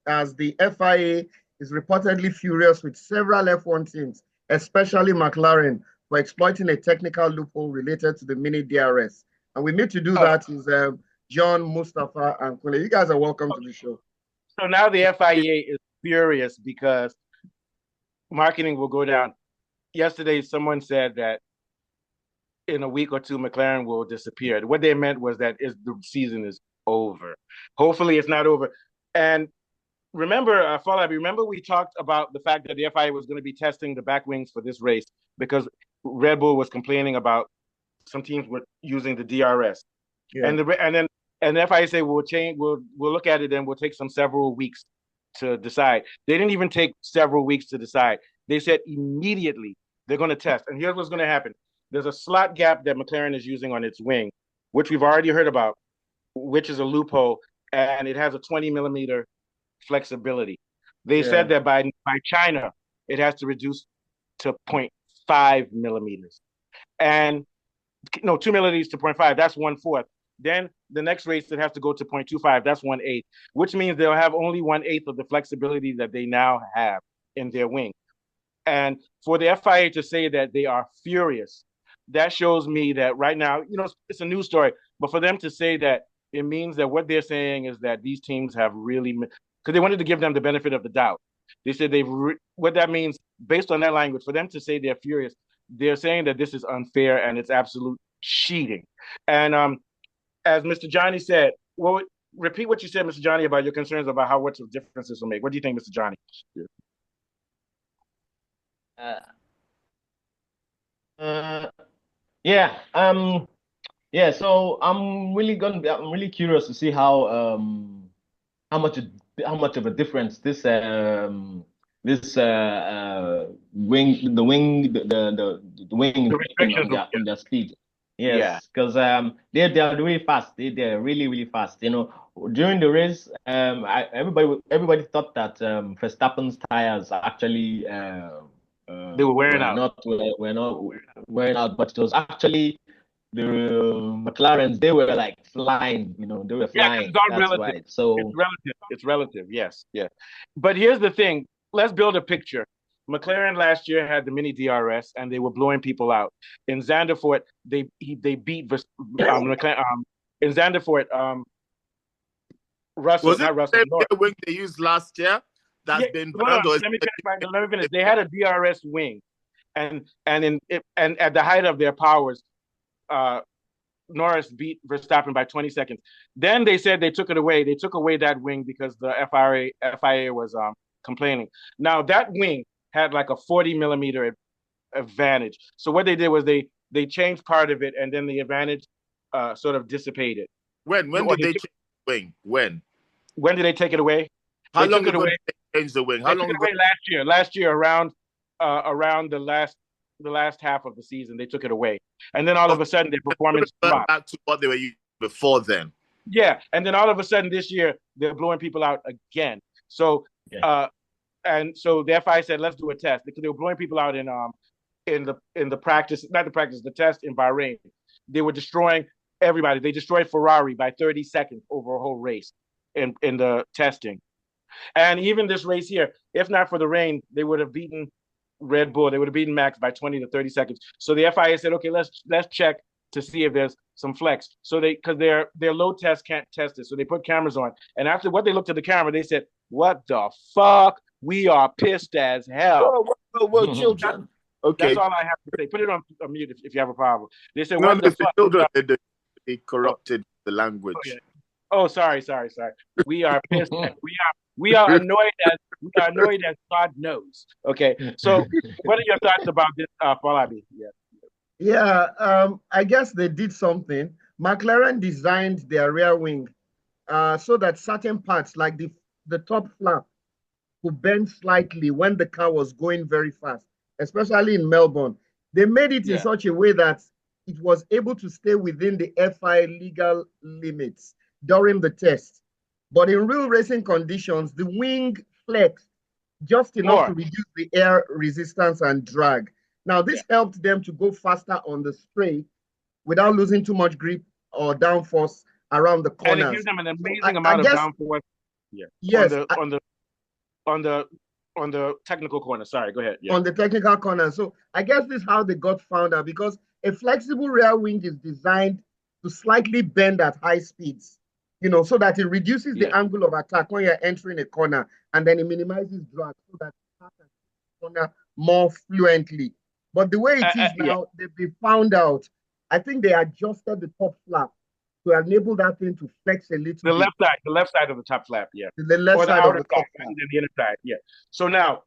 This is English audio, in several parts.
as the FIA is reportedly furious with several F1 teams, especially McLaren, for exploiting a technical loophole related to the Mini-Drs. And with me to do that is John, Mustafa, and Kule. You guys are welcome to the show. So now the FIA is furious because marketing will go down. Yesterday, someone said that in a week or two, McLaren will disappear. What they meant was that the season is over. Hopefully, it's not over. And remember, remember we talked about the fact that the FIA was going to be testing the back wings for this race because Red Bull was complaining about some teams were using the DRS. Yeah. And the FIA say we'll look at it and we'll take several weeks to decide. They didn't even take several weeks to decide. They said immediately they're going to test. And here's what's going to happen. There's a slot gap that McLaren is using on its wing, which we've already heard about, which is a loophole, and it has a 20 millimeter flexibility. They said that by China, it has to reduce to 0.5 millimeters. And no, 2 millimeters to 0.5, that's 1/4. Then the next race, it has to go to 0.25, that's 1/8, which means they'll have only 1/8 of the flexibility that they now have in their wing. And for the FIA to say that they are furious, that shows me that right now, it's a news story, but for them to say that, it means that what they're saying is that these teams have really, because they wanted to give them the benefit of the doubt. They said what that means, based on that language, for them to say they're furious, they're saying that this is unfair and it's absolute cheating. And as Mr. Johnny said, well, repeat what you said, Mr. Johnny, about your concerns about how much of a difference this will make. What do you think, Mr. Johnny? So I'm really curious to see how much of a difference this wing in their speed. Yes, because they're really fast. They're really, really fast. During the race, everybody thought that Verstappen's tires actually they were wearing out. Were not wearing out, but it was actually the McLaren's. They were like flying. They were flying. It's all relative. Right. So it's relative. Yes, yeah. But here's the thing. Let's build a picture. McLaren last year had the Mini-Drs and they were blowing people out. In Zandvoort, they beat McLaren. In Zandvoort, Russell, not Russell. The wing they used last year. Let me finish. They had a DRS wing, and at the height of their powers, Norris beat Verstappen by 20 seconds. Then they said they took it away. They took away that wing because the FIA was complaining. Now that wing had like a 40 millimeter advantage. So what they did was they changed part of it, and then the advantage sort of dissipated. When did they change the wing? When did they take it away? How long ago did they change the wing? How long ago? Last year, around the last half of the season, they took it away, and then all of a sudden their performance dropped back to what they were using before then. Yeah, and then all of a sudden this year they're blowing people out again. So and so the FIA said, let's do a test, because they were blowing people out in the practice, not the practice, the test in Bahrain. They were destroying everybody. They destroyed Ferrari by 30 seconds over a whole race in the testing. And even this race here, if not for the rain, they would have beaten Red Bull. They would have beaten Max by 20 to 30 seconds. So the FIA said, okay, let's check to see if there's some flex. So because their load test can't test it. So they put cameras on. And after what they looked at the camera, they said, what the fuck? We are pissed as hell. Whoa, children. Okay. That's all I have to say. Put it on mute if you have a problem. They said, what the fuck? Children, they corrupted the language. Oh, sorry. We are pissed. We are annoyed as God knows. Okay. So what are your thoughts about this, Falabi? I guess they did something. McLaren designed their rear wing so that certain parts, like the top flap, could bend slightly when the car was going very fast, especially in Melbourne. They made it in such a way that it was able to stay within the FIA legal limits during the test. But in real racing conditions, the wing flexed just enough to reduce the air resistance and drag. Now, this helped them to go faster on the straight without losing too much grip or downforce around the corners. And it gives them an amazing amount of downforce. Yes. on the technical corner. Sorry, go ahead. Yeah. On the technical corner. So I guess this is how they got found out, because a flexible rear wing is designed to slightly bend at high speeds, so that it reduces the angle of attack when you're entering a corner, and then it minimizes drag so that you can corner more fluently. But the way it is now, they've found out, I think they adjusted the top flap to enable that thing to flex a little the left side of the top flap, yeah. The left side of the top flap. And then the inner side, yeah. So now,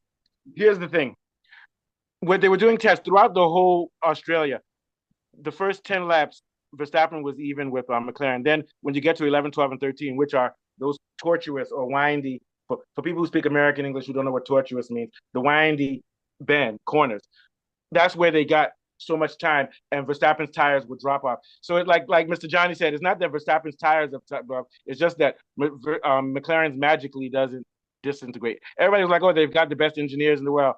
here's the thing. When they were doing tests throughout the whole Australia, the first 10 laps, Verstappen was even with McLaren. Then when you get to 11, 12, and 13, which are those tortuous or windy, for people who speak American English who don't know what tortuous means, the windy bend corners, that's where they got so much time, and Verstappen's tires would drop off. So it, like Mr. Johnny said, it's not that Verstappen's tires have dropped off, it's just that McLaren's magically doesn't disintegrate. Everybody was like, oh, they've got the best engineers in the world.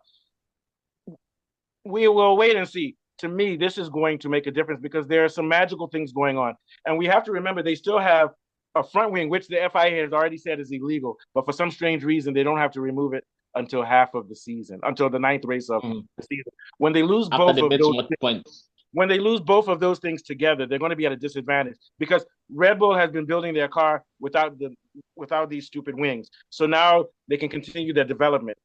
We will wait and see. To me, this is going to make a difference because there are some magical things going on. And we have to remember they still have a front wing, which the FIA has already said is illegal. But for some strange reason, they don't have to remove it until half of the season, until the 9th race of the season. When they lose both of those things together, they're going to be at a disadvantage because Red Bull has been building their car without these stupid wings. So now they can continue their development.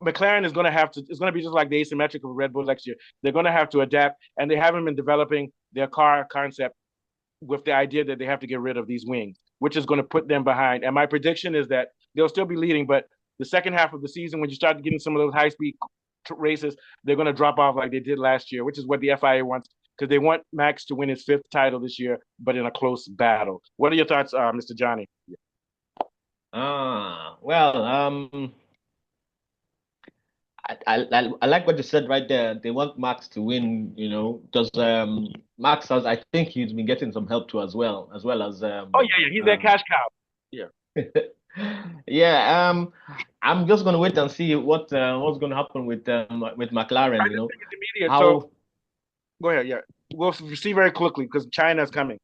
McLaren is going to have to, it's going to be just like the asymmetric of Red Bull next year. They're going to have to adapt, and they haven't been developing their car concept with the idea that they have to get rid of these wings, which is going to put them behind. And my prediction is that they'll still be leading, but the second half of the season, when you start getting some of those high-speed races, they're going to drop off like they did last year, which is what the FIA wants, because they want Max to win his 5th title this year, but in a close battle. What are your thoughts, Mr. Johnny? I like what you said right there. They want Max to win, because Max I think he's been getting some help too as well as he's their cash cow. Yeah. I'm just gonna wait and see what's gonna happen with McLaren. So go ahead. Yeah, we'll see very quickly because China's coming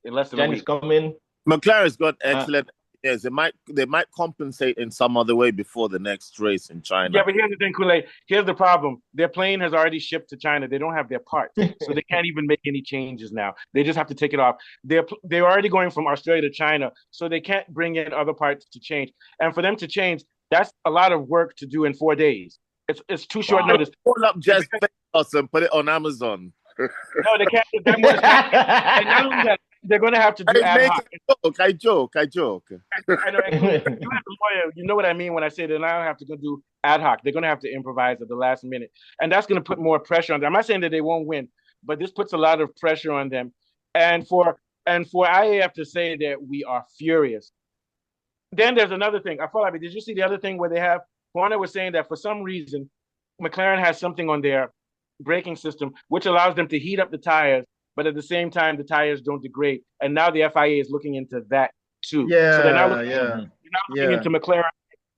in less than a week. Coming. McLaren's got excellent. Yes, they might compensate in some other way before the next race in China. Yeah, but here's the thing, Kool-Aid. Here's the problem. Their plane has already shipped to China. They don't have their parts, so they can't even make any changes now. They just have to take it off. They're already going from Australia to China, so they can't bring in other parts to change. And for them to change, that's a lot of work to do in 4 days. It's too short notice. Pull up Jess Bezos and put it on Amazon. No, they can't. And not only that, they're going to have to do ad hoc. I joke. I know. You as a lawyer, you know what I mean when I say they're not going to have to go do ad hoc. They're going to have to improvise at the last minute. And that's going to put more pressure on them. I'm not saying that they won't win, but this puts a lot of pressure on them. And for IAF to say that we are furious. Then there's another thing. Did you see the other thing where they have, Horner was saying that for some reason, McLaren has something on their braking system which allows them to heat up the tires, but at the same time, the tires don't degrade. And now the FIA is looking into that too. Yeah, so they're now looking into McLaren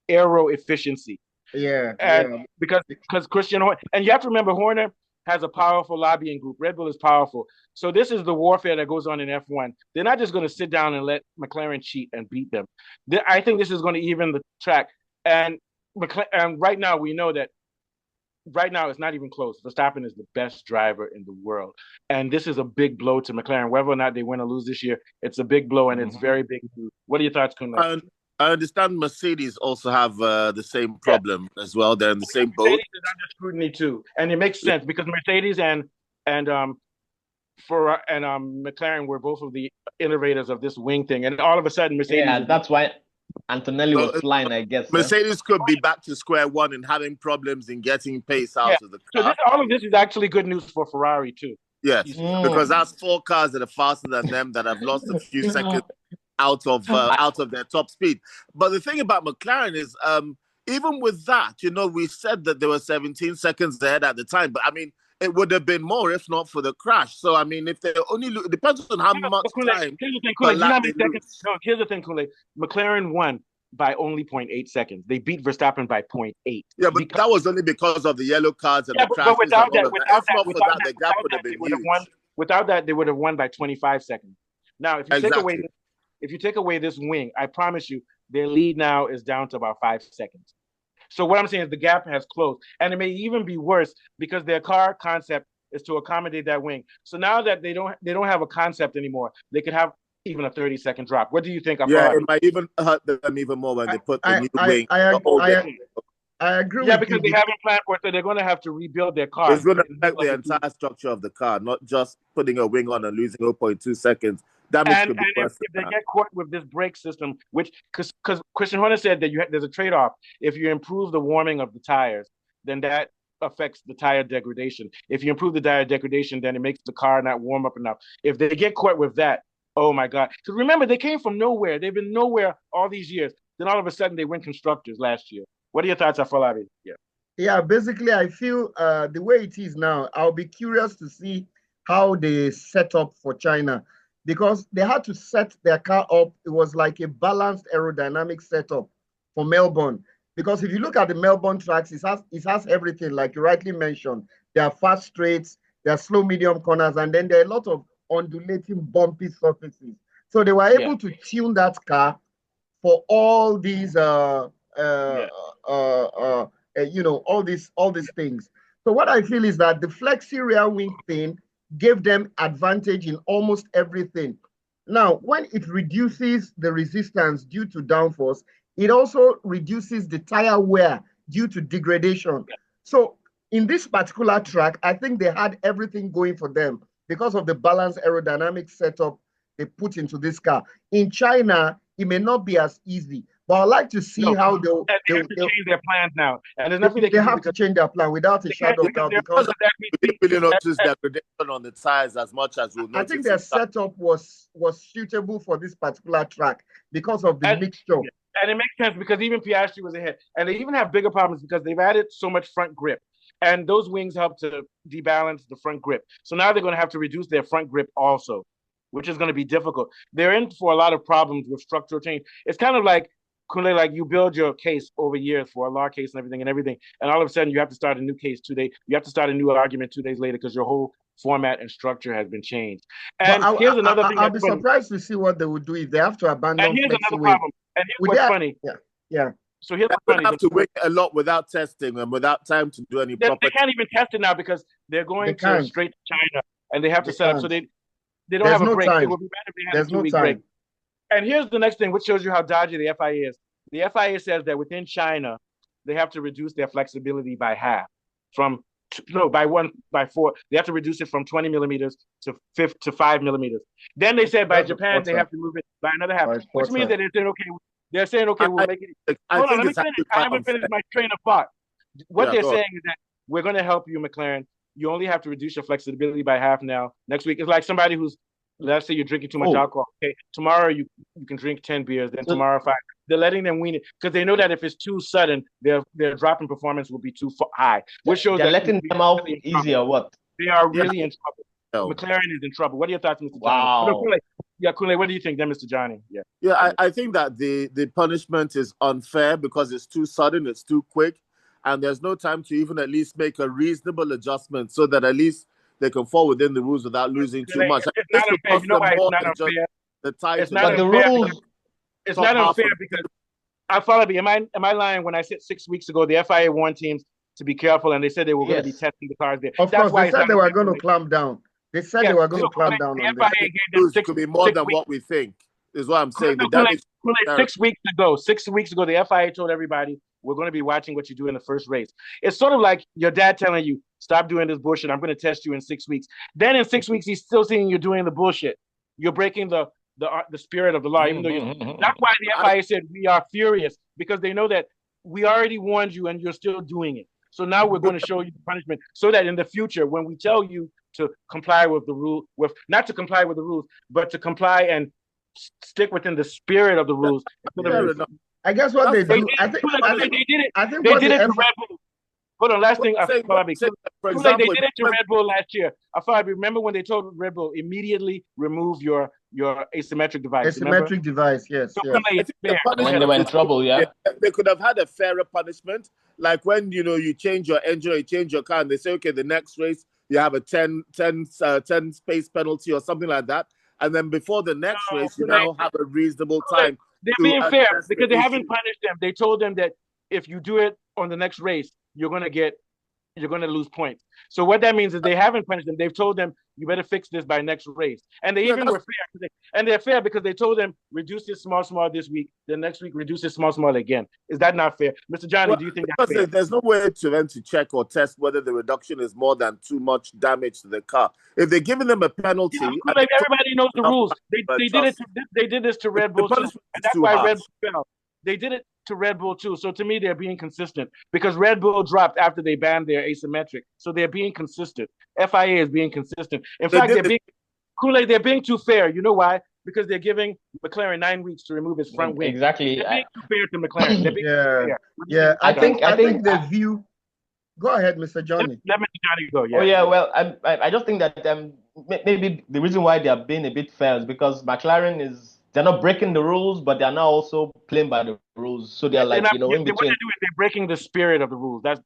aero efficiency. Because Christian Horner, and you have to remember, Horner has a powerful lobbying group. Red Bull is powerful. So this is the warfare that goes on in F1. They're not just going to sit down and let McLaren cheat and beat them. I think this is going to even the track. And right now, we know that right now it's not even close. Verstappen is the best driver in the world. And this is a big blow to McLaren. Whether or not they win or lose this year, it's a big blow, and it's very big. What are your thoughts, Kunle? I understand Mercedes also have the same problem as well. They're in the same boat. Mercedes is under scrutiny too. And it makes sense because Mercedes and McLaren were both of the innovators of this wing thing. And all of a sudden, Mercedes... Yeah, that's why Antonelli was flying, I guess. Mercedes could be back to square one and having problems in getting pace out of the car. So all of this is actually good news for Ferrari too. Yes, because that's 4 cars that are faster than them that have lost a few seconds out of their top speed. But the thing about McLaren is, even with that, we said that they were 17 seconds ahead at the time, but I mean, it would have been more if not for the crash. So I mean, if they only it depends on how much time. Here's the thing, Kool-Aid. McLaren won by only 0.8 seconds. They beat Verstappen by 0.8. Yeah, but that was only because of the yellow cards and the crashes. But without that, the gap would have been huge. Without that, they would have won by 25 seconds. Now, if you take away this wing, I promise you, their lead now is down to about 5 seconds. So what I'm saying is the gap has closed, and it may even be worse because their car concept is to accommodate that wing. So now that they don't have a concept anymore, they could have even a 30-second drop. What do you think? Yeah, it might even hurt them even more when they put the new wing. I agree yeah, with because you. they haven't planned for it, so they're going to have to rebuild their car. It's going to affect the entire structure of the car, not just putting a wing on and losing 0.2 seconds. Damage could be worse. If they get caught with this brake system, which because Christian Horner said that there's a trade-off. If you improve the warming of the tires, then that affects the tire degradation. If you improve the tire degradation, then it makes the car not warm up enough. If they get caught with that, oh my God! Because remember, they came from nowhere. They've been nowhere all these years. Then all of a sudden, they win constructors last year. What are your thoughts, Afolabi? Yeah, basically, I feel the way it is now, I'll be curious to see how they set up for China, because they had to set their car up. It was like a balanced aerodynamic setup for Melbourne. Because if you look at the Melbourne tracks, it has everything, like you rightly mentioned. There are fast straights, there are slow medium corners, and then there are a lot of undulating, bumpy surfaces. So they were able to tune that car for all these all these things. So what I feel is that the flexi rear wing thing gave them advantage in almost everything. Now, when it reduces the resistance due to downforce, it also reduces the tire wear due to degradation. So in this particular track, I think they had everything going for them because of the balanced aerodynamic setup they put into this car. In China, it may not be as easy, but I'd like to see how they have to change their plans now. And there's nothing they have to change their plan without a shadow of doubt, because we really notice degradation on the tires as much as we'll notice. I think their setup was suitable for this particular track because of the mixture. And it makes sense because even Piastri was ahead. And they even have bigger problems because they've added so much front grip. And those wings help to debalance the front grip. So now they're going to have to reduce their front grip also, which is going to be difficult. They're in for a lot of problems with structural change. It's kind of like, Kunle, like you build your case over years for a law case and everything. And all of a sudden you have to start a new case 2 days. You have to start a new argument 2 days later because your whole format and structure has been changed. And here's another thing. I'll be surprised to see what they would do if they have to abandon. And here's another problem. And here's what's funny. Yeah. So here's what's funny. They have to wait a lot without testing and without time to do any proper. They can't even test it now because they're going straight to China and they have to set up. So they don't have a break. It would be better if they had a 2-week break. And here's the next thing, which shows you how dodgy the FIA is. The FIA says that within China, they have to reduce their flexibility by half. By 4. They have to reduce it from 20 millimeters to 5 millimeters. Then they said by Japan, they have to move it by another half, which means that they're saying, okay, we'll make it. Hold on, let me finish. I haven't finished my train of thought. What they're saying is that we're going to help you, McLaren. You only have to reduce your flexibility by half now. Next week, it's like somebody who's, let's say you're drinking too much alcohol. Okay, tomorrow you can drink 10 beers, then tomorrow 5. They're letting them wean it because they know that if it's too sudden, their drop in performance will be too high. Which shows they're letting them out easier. What? They are really in trouble. McLaren is in trouble. What are your thoughts, Mr. Johnny? Kunle, what do you think, then, Mr. Johnny? I think that the punishment is unfair because it's too sudden, it's too quick, and there's no time to even at least make a reasonable adjustment so that at least they can fall within the rules without losing too much. It's not unfair. You know why it's not unfair? It's not unfair. The rules. It's not unfair because I follow me. Am I lying when I said 6 weeks ago the FIA warned teams to be careful and they said they were going to be testing the cars there? Of course, they said they were going to clamp down. They said they were going to clamp down on this. It could be more than what we think, is what I'm saying. 6 weeks ago, the FIA told everybody, we're going to be watching what you do in the first race. It's sort of like your dad telling you, stop doing this bullshit. I'm going to test you in 6 weeks. Then in 6 weeks, he's still seeing you doing the bullshit. You're breaking the spirit of the law, even though that's why the FIA said we are furious, because they know that we already warned you and you're still doing it. So now we're going to show you the punishment so that in the future, when we tell you to comply with the rule, not to comply with the rules, but to comply and stick within the spirit of the rules. I guess what they do, they did it to Red Bull. Hold on, last thing. They did it to Red Bull last year. I remember when they told Red Bull immediately remove your asymmetric device. Asymmetric device, yes. So when they were in trouble, they could have had a fairer punishment, like when you change your engine or you change your car, and they say, okay, the next race you have a 10 space penalty or something like that, and then before the next race you now have a reasonable time. They're being fair because they haven't punished them. They told them that if you do it on the next race, you're going to lose points. So what that means is they haven't punished them. They've told them you better fix this by next race, and they even were fair. And they're fair because they told them reduce it small this week. The next week reduce it small again. Is that not fair, Mr. Johnny? Do you think that's fair? There's no way to them to check or test whether the reduction is more than too much damage to the car. If they're giving them a penalty, like everybody knows the rules. They did this to Red Bull too, and that's why Red Bull fell. They did it to Red Bull too. So to me, they're being consistent because Red Bull dropped after they banned their asymmetric. So they're being consistent. FIA is being consistent. In fact, they're being too fair. You know why? Because they're giving McLaren 9 weeks to remove his front wing. Exactly. They're being too fair to McLaren. They're being too fair. I think the view. Go ahead, Mr. Johnny. Let Mr. Johnny go. Yeah. Oh yeah. Well, I just think that maybe the reason why they are being a bit fair is because McLaren is. They're not breaking the rules, but they're now also playing by the rules. So they're like, in between. What they're doing, they're breaking the spirit of the rules. That's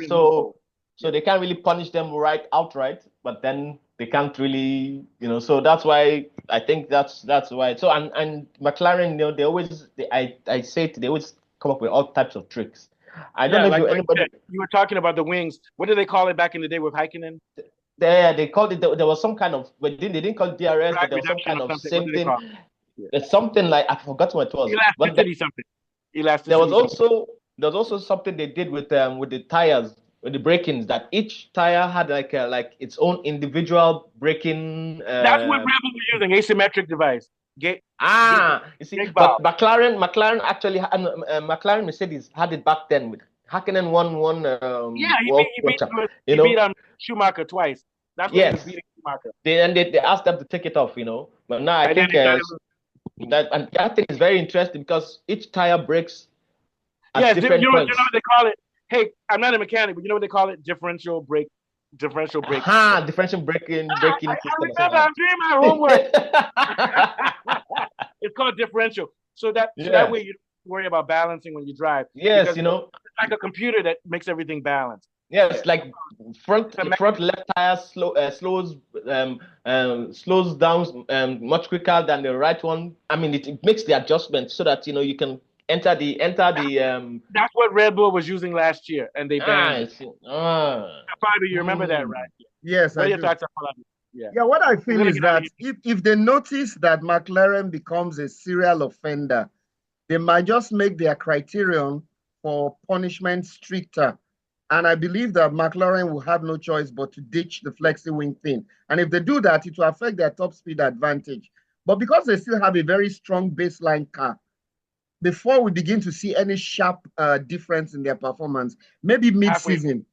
so they can't really punish them outright, but then they can't really, So that's why I think that's why. So and McLaren, they always, I say they always come up with all types of tricks. I don't know if anybody. You were talking about the wings. What did they call it back in the day with Häkkinen? They called it. There was some kind of. They didn't call it DRS. But there was some kind of same thing. It's something like, I forgot what it was. Elasticity something. Elasticity. There was also something they did with the tires, with the braking, that each tire had like its own individual braking. That's what Red Bull was using, asymmetric device. You see, but McLaren actually, McLaren Mercedes had it back then with Häkkinen won. He beat Schumacher twice. That's why he beat Schumacher. They asked them to take it off, But now I think that thing is very interesting because each tire breaks at different points. You know what they call it? Hey, I'm not a mechanic, but you know what they call it? Differential brake. Differential braking system. I'm doing my homework. It's called differential. So that way you don't worry about balancing when you drive. Yes, it's like a computer that makes everything balanced. Yes, like front left tire slows down much quicker than the right one. I mean, it makes the adjustment so that you can enter the. That's what Red Bull was using last year, and they banned it. Probably you remember that, right? Yes, I do. Yeah, what I feel is that if they notice that McLaren becomes a serial offender, they might just make their criterion for punishment stricter. And I believe that McLaren will have no choice but to ditch the flexi wing thing. And if they do that, it will affect their top speed advantage. But because they still have a very strong baseline car, before we begin to see any sharp difference in their performance, maybe mid-season.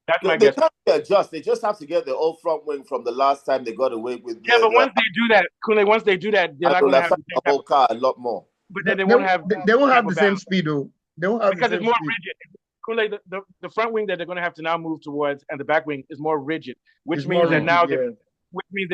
That's my guess. They can't adjust. They just have to get the old front wing from the last time they got away with. Yeah, but once they do that, they're not going to have the whole car a lot more. But then they won't have the same speed, though. They won't have because it's more rigid. The front wing that they're going to have to now move towards, and the back wing is more rigid, which means they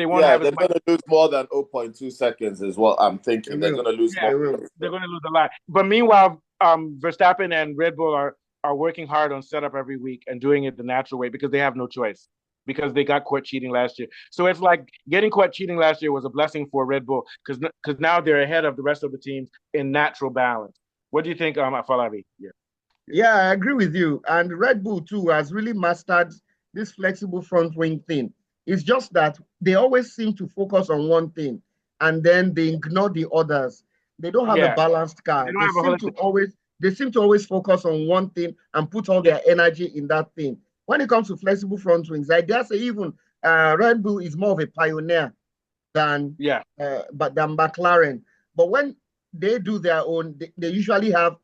won't have. They're going to lose more than 0.2 seconds, is what I'm thinking. They're going to lose more. They're going to lose a lot. But meanwhile, Verstappen and Red Bull are working hard on setup every week and doing it the natural way because they have no choice, because they got caught cheating last year. So it's like getting caught cheating last year was a blessing for Red Bull because now they're ahead of the rest of the teams in natural balance. What do you think, Afolabi? Yeah, I agree with you. And Red Bull too has really mastered this flexible front wing thing. It's just that they always seem to focus on one thing and then they ignore the others. They don't have a balanced car. They seem to always focus on one thing and put all their energy in that thing. When it comes to flexible front wings, I dare say even Red Bull is more of a pioneer than McLaren. But when they do their own, they usually have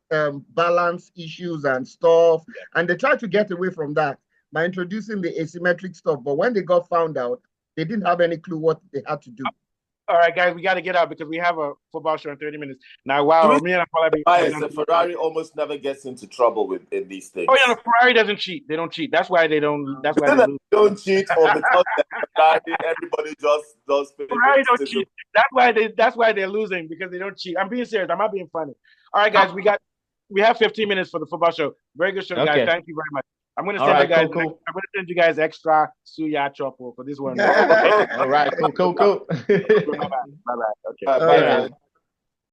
balance issues and stuff, and they try to get away from that by introducing the asymmetric stuff. But when they got found out, they didn't have any clue what they had to do. All right, guys, we got to get out because we have a football show in 30 minutes. Now, wow, the Ferrari almost never gets into trouble in these things. Oh, yeah, the Ferrari doesn't cheat. They don't cheat. That's why they don't. That's why they don't cheat, or because everybody just does. Ferrari don't cheat. That's why they're losing, because they don't cheat. I'm being serious. I'm not being funny. All right, guys, we have 15 minutes for the football show. Very good show, guys. Thank you very much. I'm going to send I'm going to send you guys extra suya chopo for this one. All right, cool. Bye-bye. Okay. Bye.